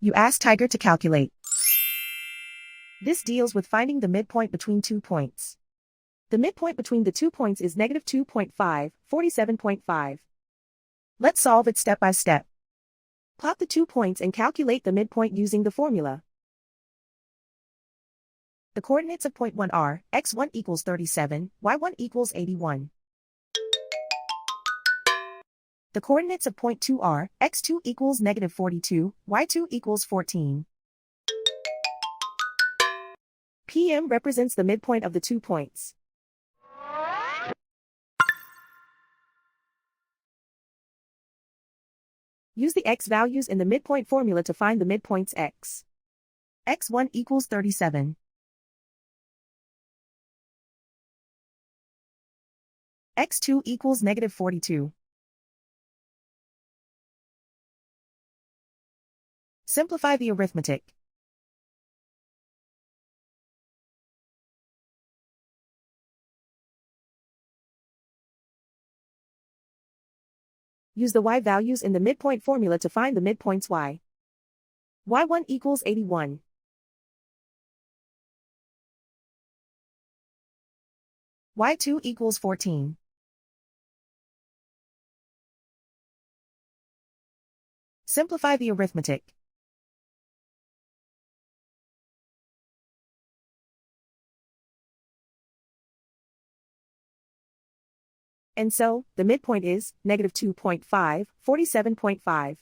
You ask Tiger to calculate. This deals with finding the midpoint between 2 points. The midpoint between the 2 points is negative 2.5, 47.5. Let's solve it step by step. Plot the 2 points and calculate the midpoint using the formula. The coordinates of point 1 are, x1 equals 37, y1 equals 81. The coordinates of point 2 are, x2 equals negative 42, y2 equals 14. PM represents the midpoint of the 2 points. Use the x values in the midpoint formula to find the midpoints x. x1 equals 37. x2 equals negative 42. Simplify the arithmetic. Use the y values in the midpoint formula to find the midpoints y. y1 equals 81. y2 equals 14. Simplify the arithmetic. And so, the midpoint is, negative 2.5, 47.5.